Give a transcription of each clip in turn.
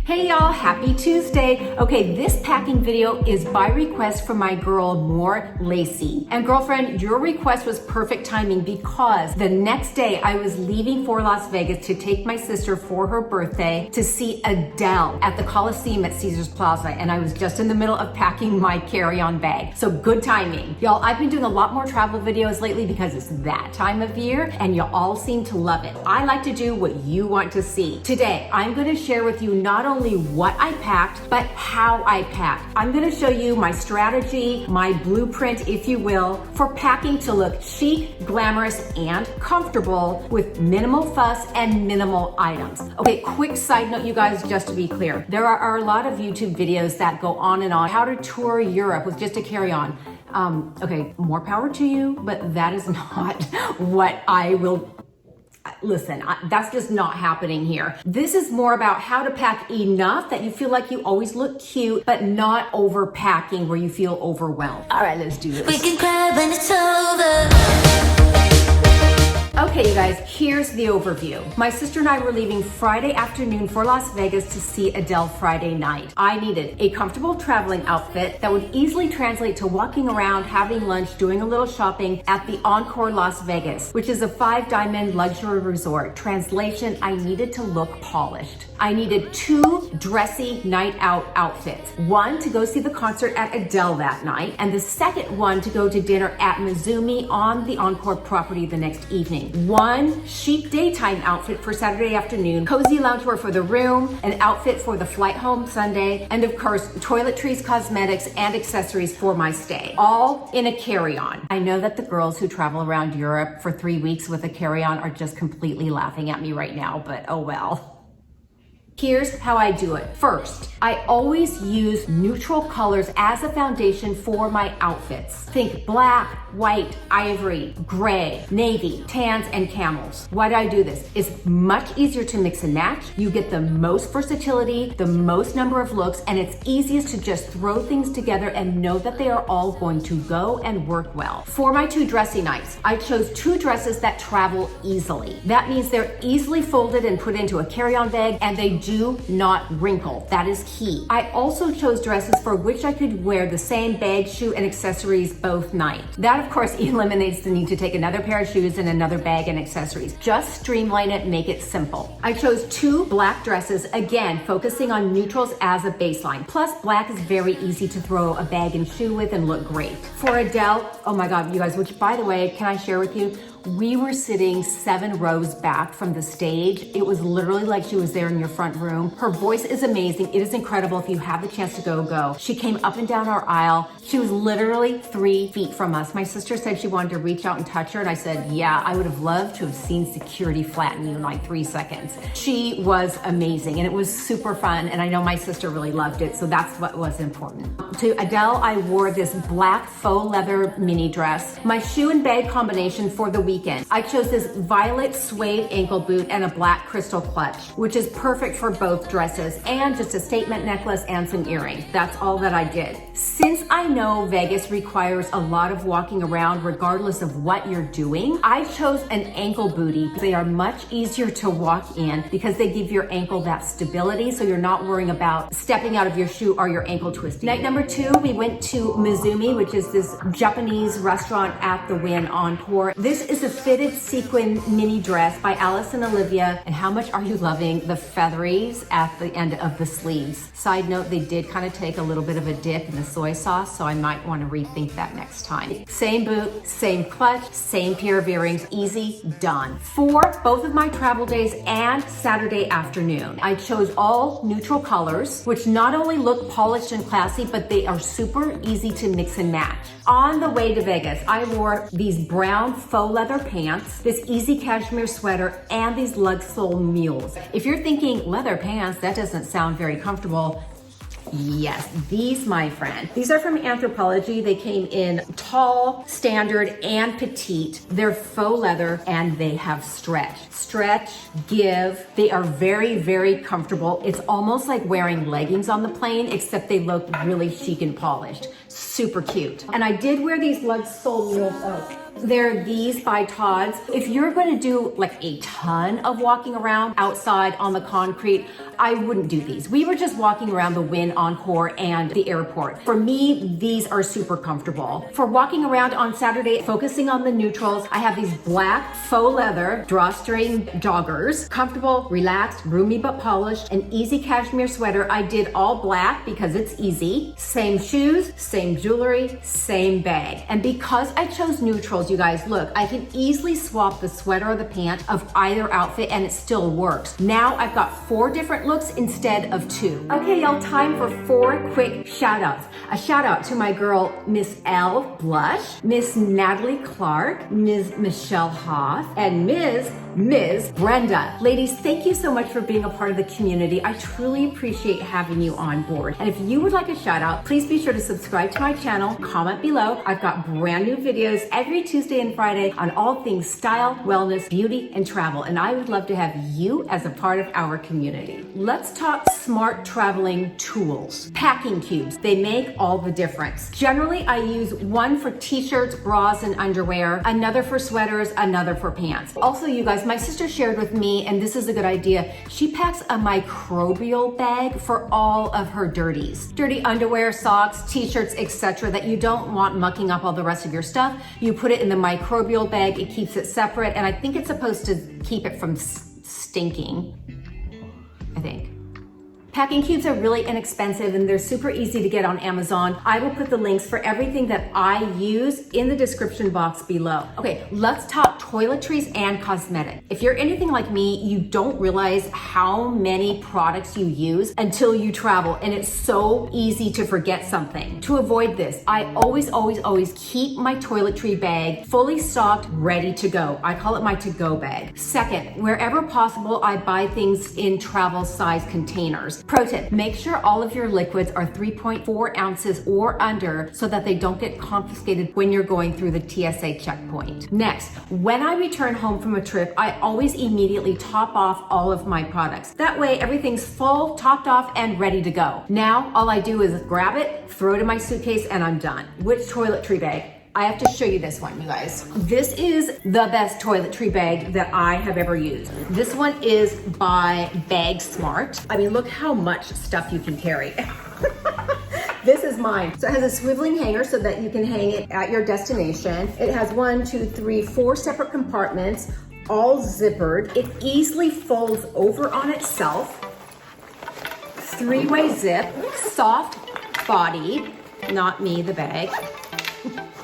Hey y'all, happy Tuesday. Okay, this packing video is by request from my girl, More Lacey. And girlfriend, your request was perfect timing because the next day I was leaving for Las Vegas to take my sister for her birthday to see Adele at the Coliseum at Caesars Plaza. And I was just in the middle of packing my carry-on bag. So good timing. Y'all, I've been doing a lot more travel videos lately because it's that time of year and you all seem to love it. I like to do what you want to see. Today, I'm gonna share with you not only what I packed, but how I packed. I'm gonna show you my strategy, my blueprint, if you will, for packing to look chic, glamorous, and comfortable with minimal fuss and minimal items. Okay, quick side note, you guys, just to be clear, there are a lot of YouTube videos that go on and on how to tour Europe with just a carry-on. Okay, more power to you, but that is not what I will. Listen, that's just not happening here. This is more about how to pack enough that you feel like you always look cute, but not overpacking where you feel overwhelmed. All right, let's do this. We can cry when it's over. Okay, you guys, here's the overview. My sister and I were leaving Friday afternoon for Las Vegas to see Adele Friday night. I needed a comfortable traveling outfit that would easily translate to walking around, having lunch, doing a little shopping at the Encore Las Vegas, which is a 5-diamond luxury resort. Translation, I needed to look polished. I needed 2 dressy night out outfits. One to go see the concert at Adele that night, and the second one to go to dinner at Mizumi on the Encore property the next evening. One chic daytime outfit for Saturday afternoon, cozy loungewear for the room, an outfit for the flight home Sunday, and of course, toiletries, cosmetics, and accessories for my stay, all in a carry-on. I know that the girls who travel around Europe for 3 weeks with a carry-on are just completely laughing at me right now, but oh well. Here's how I do it. First, I always use neutral colors as a foundation for my outfits. Think black, white, ivory, gray, navy, tans, and camels. Why do I do this? It's much easier to mix and match. You get the most versatility, the most number of looks, and it's easiest to just throw things together and know that they are all going to go and work well. For my 2 dressy nights, I chose 2 dresses that travel easily. That means they're easily folded and put into a carry-on bag, and they do not wrinkle. That is key. I also chose dresses for which I could wear the same bag, shoe, and accessories both nights. That, of course, eliminates the need to take another pair of shoes and another bag and accessories. Just streamline it, make it simple. I chose 2 black dresses, again, focusing on neutrals as a baseline. Plus, black is very easy to throw a bag and shoe with and look great. For Adele, oh my God, you guys, which by the way, can I share with you? We were sitting 7 rows back from the stage. It was literally like she was there in your front room. Her voice is amazing. It is incredible. If you have the chance to go. She came up and down our aisle. She was literally 3 feet from us. My sister said she wanted to reach out and touch her, and I said, yeah, I would have loved to have seen security flatten you in like 3 seconds. She was amazing, and it was super fun, and I know my sister really loved it, so that's what was important. To Adele, I wore this black faux leather mini dress. My shoe and bag combination for the weekend, I chose this violet suede ankle boot and a black crystal clutch, which is perfect for both dresses, and just a statement necklace and some earrings. That's all that I did. Since I know Vegas requires a lot of walking around regardless of what you're doing, I chose an ankle bootie. They are much easier to walk in because they give your ankle that stability, so you're not worrying about stepping out of your shoe or your ankle twisting. Night number 2, we went to Mizumi, which is this Japanese restaurant at the Wynn Encore. This is a fitted sequin mini dress by Alice and Olivia. And how much are you loving the featheries at the end of the sleeves? Side note, they did kind of take a little bit of a dip in the soy sauce, so I might want to rethink that next time. Same boot, same clutch, same pair of earrings, easy, done. For both of my travel days and Saturday afternoon, I chose all neutral colors, which not only look polished and classy, but they are super easy to mix and match. On the way to Vegas, I wore these brown faux leather pants, this easy cashmere sweater, and these lug sole mules. If you're thinking leather pants, that doesn't sound very comfortable, yes, these, my friend, these are from Anthropologie. They came in tall, standard, and petite. They're faux leather and they have stretch. Stretch, give. They are very, very comfortable. It's almost like wearing leggings on the plane, except they look really chic and polished. Super cute. And I did wear these lug sole mules. Oh, They're these by Todd's. If you're going to do like a ton of walking around outside on the concrete, I wouldn't do these. We were just walking around the Wynn Encore and the airport. For me, these are super comfortable. For walking around on Saturday, focusing on the neutrals, I have these black faux leather drawstring joggers. Comfortable, relaxed, roomy but polished, an easy cashmere sweater. I did all black because it's easy. Same shoes, same jewelry, same bag. And because I chose neutrals, you guys, look, I can easily swap the sweater or the pant of either outfit and it still works. Now I've got 4 different looks instead of 2. Okay, y'all, time for 4 quick shout outs. A shout out to my girl, Miss L Blush, Miss Natalie Clark, Ms. Michelle Hoff, and Ms. Brenda. Ladies, thank you so much for being a part of the community. I truly appreciate having you on board. And if you would like a shout out, please be sure to subscribe to my channel, comment below. I've got brand new videos every Tuesday and Friday on all things style, wellness, beauty, and travel. And I would love to have you as a part of our community. Let's talk smart traveling tools. Packing cubes, they make all the difference. Generally, I use one for t-shirts, bras, and underwear, another for sweaters, another for pants. Also, you guys, my sister shared with me, and this is a good idea, she packs a microbial bag for all of her dirties. Dirty underwear, socks, t-shirts, etc. that you don't want mucking up all the rest of your stuff. You put it in the microbial bag, it keeps it separate, and I think it's supposed to keep it from stinking, I think. Packing cubes are really inexpensive and they're super easy to get on Amazon. I will put the links for everything that I use in the description box below. Okay, let's talk toiletries and cosmetic. If you're anything like me, you don't realize how many products you use until you travel, and it's so easy to forget something. To avoid this, I always keep my toiletry bag fully stocked, ready to go. I call it my to-go bag. Second, wherever possible, I buy things in travel size containers. Pro tip, make sure all of your liquids are 3.4 ounces or under so that they don't get confiscated when you're going through the TSA checkpoint. Next, when I return home from a trip, I always immediately top off all of my products. That way everything's full, topped off, and ready to go. Now, all I do is grab it, throw it in my suitcase, and I'm done. Which toiletry bag? I have to show you this one, you guys. This is the best toiletry bag that I have ever used. This one is by Bag Smart. I mean, look how much stuff you can carry. This is mine. So it has a swiveling hanger so that you can hang it at your destination. It has 4 separate compartments, all zippered. It easily folds over on itself. 3-way zip, soft body, not me, the bag.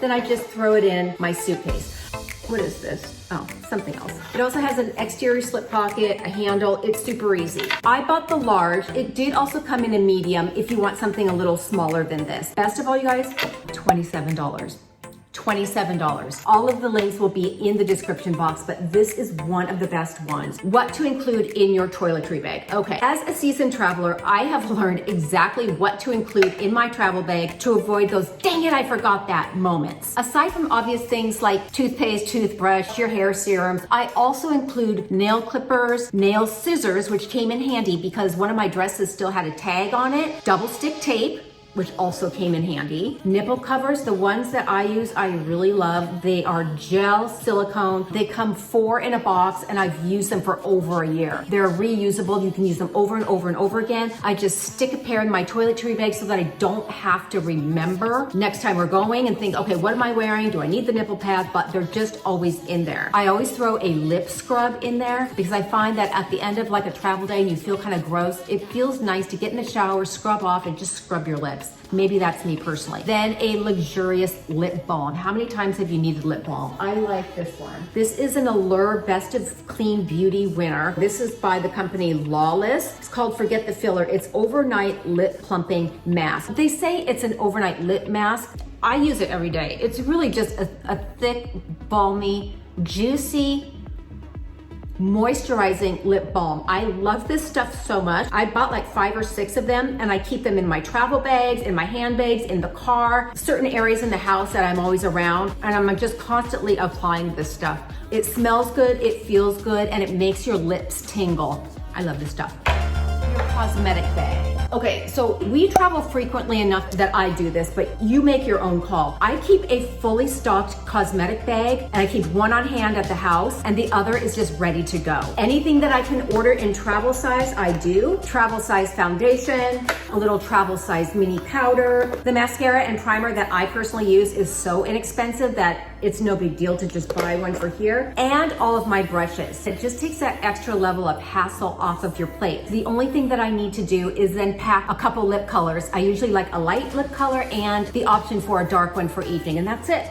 Then I just throw it in my suitcase. What is this? Oh, something else. It also has an exterior slip pocket, a handle. It's super easy. I bought the large. It did also come in a medium if you want something a little smaller than this. Best of all, you guys, $27. $27. All of the links will be in the description box, but this is one of the best ones. What to include in your toiletry bag. Okay, as a seasoned traveler, I have learned exactly what to include in my travel bag to avoid those dang it, I forgot that moments. Aside from obvious things like toothpaste, toothbrush, your hair serums, I also include nail clippers, nail scissors, which came in handy because one of my dresses still had a tag on it, double stick tape, which also came in handy. Nipple covers, the ones that I use, I really love. They are gel silicone. They come 4 in a box and I've used them for over a year. They're reusable. You can use them over and over and over again. I just stick a pair in my toiletry bag so that I don't have to remember next time we're going and think, okay, what am I wearing? Do I need the nipple pad? But they're just always in there. I always throw a lip scrub in there because I find that at the end of like a travel day and you feel kind of gross, it feels nice to get in the shower, scrub off, and just scrub your lips. Maybe that's me personally. Then a luxurious lip balm. How many times have you needed lip balm? I like this one. This is an Allure Best of Clean Beauty winner. This is by the company Lawless. It's called Forget the Filler. It's overnight lip plumping mask. They say it's an overnight lip mask. I use it every day. It's really just a thick, balmy, juicy, moisturizing lip balm. I love this stuff so much. I bought like 5 or 6 of them and I keep them in my travel bags, in my handbags, in the car, certain areas in the house that I'm always around, and I'm just constantly applying this stuff. It smells good, it feels good, and it makes your lips tingle. I love this stuff. cosmetic bag. Okay, so we travel frequently enough that I do this, but you make your own call. I keep a fully stocked cosmetic bag, and I keep one on hand at the house, and the other is just ready to go. Anything that I can order in travel size, I do. Travel size foundation, a little travel size mini powder. The mascara and primer that I personally use is so inexpensive that it's no big deal to just buy one for here. And all of my brushes. It just takes that extra level of hassle off of your plate. The only thing that I need to do is then pack a couple lip colors. I usually like a light lip color and the option for a dark one for evening, and that's it.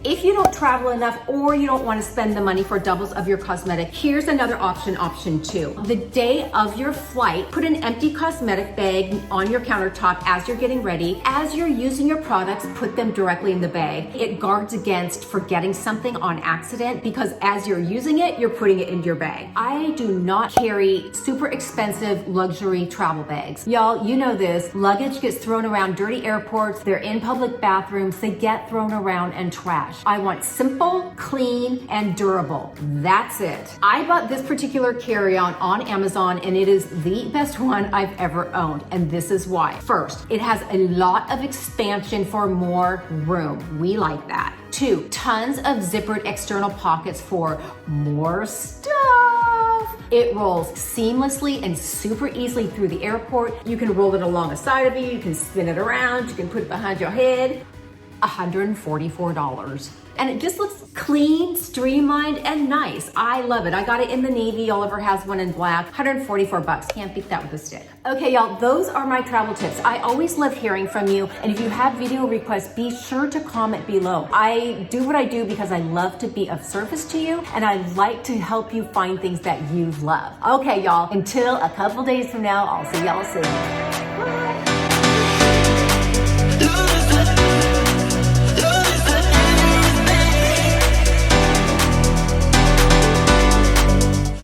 If you don't travel enough or you don't want to spend the money for doubles of your cosmetic, here's another option 2. The day of your flight, put an empty cosmetic bag on your countertop as you're getting ready. As you're using your products, put them directly in the bag. It guards against forgetting something on accident because as you're using it, you're putting it into your bag. I do not carry super expensive luxury travel bags. Y'all, you know this. Luggage gets thrown around dirty airports. They're in public bathrooms. They get thrown around and trashed. I want simple, clean, and durable. That's it. I bought this particular carry-on on Amazon, and it is the best one I've ever owned, and this is why. First, it has a lot of expansion for more room. We like that. 2, tons of zippered external pockets for more stuff. It rolls seamlessly and super easily through the airport. You can roll it along the side of you, you can spin it around, you can put it behind your head. $144. And it just looks clean, streamlined, and nice. I love it. I got it in the navy. Oliver has one in black. 144 bucks. Can't beat that with a stick. Okay, y'all, those are my travel tips. I always love hearing from you. And if you have video requests, be sure to comment below. I do what I do because I love to be of service to you, and I like to help you find things that you love. Okay, y'all, until a couple days from now, I'll see y'all soon.